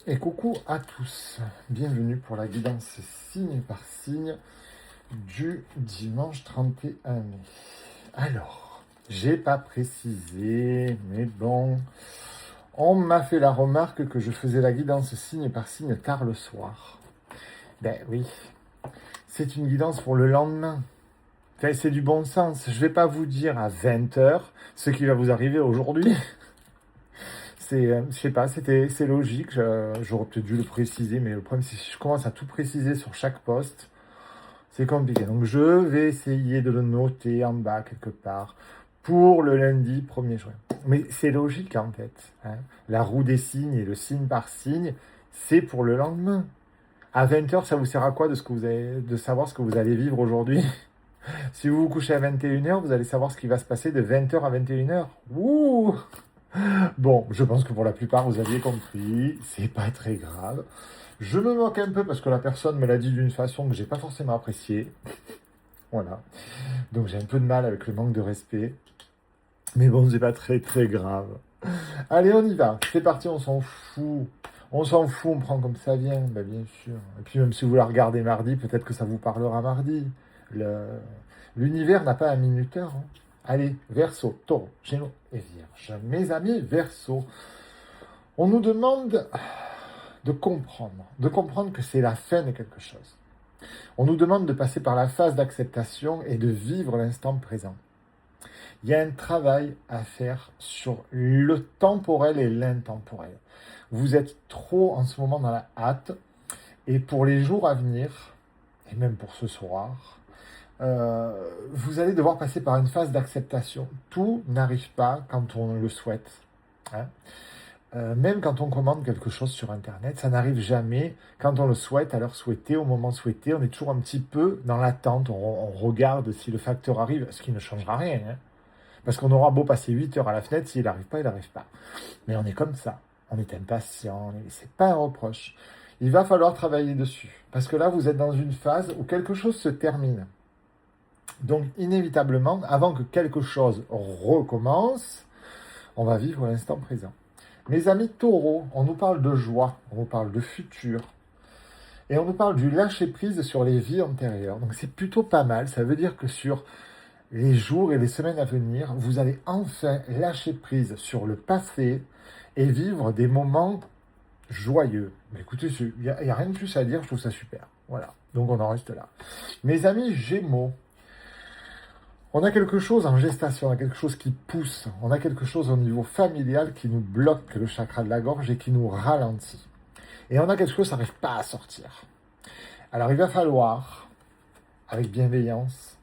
Et coucou à tous, bienvenue pour la guidance signe par signe du dimanche 31 mai. Alors, j'ai pas précisé, mais bon, on m'a fait la remarque que je faisais la guidance signe par signe tard le soir. Ben oui, c'est une guidance pour le lendemain. Enfin, c'est du bon sens, je vais pas vous dire à 20h ce qui va vous arriver aujourd'hui. Je sais pas, c'est logique, j'aurais peut-être dû le préciser, mais le problème c'est que si je commence à tout préciser sur chaque poste, c'est compliqué. Donc je vais essayer de le noter en bas quelque part pour le lundi 1er juin. Mais c'est logique en fait, hein. La roue des signes et le signe par signe, c'est pour le lendemain. À 20h, ça vous sert à quoi de savoir ce que vous allez vivre aujourd'hui? Si vous vous couchez à 21h, vous allez savoir ce qui va se passer de 20h à 21h. Ouh! Bon, je pense que pour la plupart, vous aviez compris, c'est pas très grave. Je me moque un peu parce que la personne me l'a dit d'une façon que j'ai pas forcément appréciée. Voilà. Donc j'ai un peu de mal avec le manque de respect. Mais bon, c'est pas très très grave. Allez, on y va. C'est parti, on s'en fout. On s'en fout, on prend comme ça vient, bah, bien sûr. Et puis même si vous la regardez mardi, peut-être que ça vous parlera mardi. L'univers n'a pas un minuteur, hein. Allez, Verseau, Taureau, Gémeaux et Vierge. Mes amis Verseau, on nous demande de comprendre que c'est la fin de quelque chose. On nous demande de passer par la phase d'acceptation et de vivre l'instant présent. Il y a un travail à faire sur le temporel et l'intemporel. Vous êtes trop en ce moment dans la hâte, et pour les jours à venir, et même pour ce soir, vous allez devoir passer par une phase d'acceptation. Tout n'arrive pas quand on le souhaite, hein. Même quand on commande quelque chose sur Internet, ça n'arrive jamais quand on le souhaite, à l'heure souhaitée, au moment souhaité. On est toujours un petit peu dans l'attente. On regarde si le facteur arrive, ce qui ne changera rien, hein. Parce qu'on aura beau passer 8 heures à la fenêtre, s'il n'arrive pas, il n'arrive pas. Mais on est comme ça. On est impatient. C'est pas un reproche. Il va falloir travailler dessus. Parce que là, vous êtes dans une phase où quelque chose se termine. Donc, inévitablement, avant que quelque chose recommence, on va vivre l'instant présent. Mes amis taureaux, on nous parle de joie, on nous parle de futur, et on nous parle du lâcher-prise sur les vies antérieures. Donc, c'est plutôt pas mal. Ça veut dire que sur les jours et les semaines à venir, vous allez enfin lâcher prise sur le passé et vivre des moments joyeux. Mais écoutez, il n'y a rien de plus à dire, je trouve ça super. Voilà, donc on en reste là. Mes amis Gémeaux, on a quelque chose en gestation, on a quelque chose qui pousse, on a quelque chose au niveau familial qui nous bloque le chakra de la gorge et qui nous ralentit. Et on a quelque chose qui n'arrive pas à sortir. Alors il va falloir, avec bienveillance,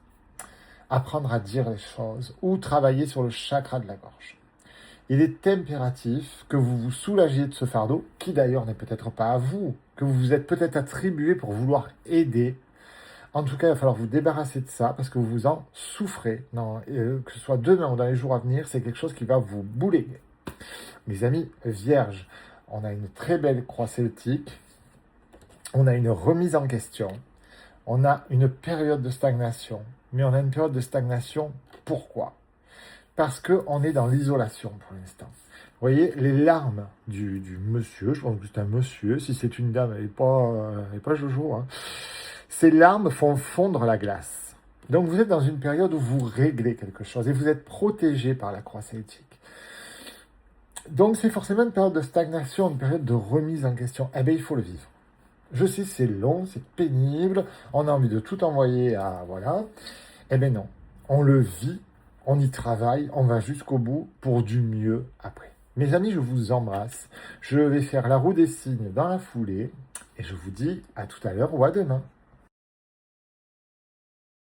apprendre à dire les choses ou travailler sur le chakra de la gorge. Il est impératif que vous vous soulagiez de ce fardeau, qui d'ailleurs n'est peut-être pas à vous, que vous vous êtes peut-être attribué pour vouloir aider. En tout cas, il va falloir vous débarrasser de ça parce que vous en souffrez. Non, que ce soit demain ou dans les jours à venir, c'est quelque chose qui va vous bouler. Mes amis Vierges, on a une très belle croix celtique, on a une remise en question, on a une période de stagnation, mais on a une période de stagnation, pourquoi? Parce qu'on est dans l'isolation pour l'instant. Vous voyez, les larmes du monsieur, je pense que c'est un monsieur, si c'est une dame, elle n'est pas Jojo, hein. Ces larmes font fondre la glace. Donc vous êtes dans une période où vous réglez quelque chose et vous êtes protégé par la croix celtique. Donc c'est forcément une période de stagnation, une période de remise en question. Eh bien, il faut le vivre. Je sais, c'est long, c'est pénible, on a envie de tout envoyer à... Voilà. Eh bien non, on le vit, on y travaille, on va jusqu'au bout pour du mieux après. Mes amis, je vous embrasse. Je vais faire la roue des signes dans la foulée et je vous dis à tout à l'heure ou à demain.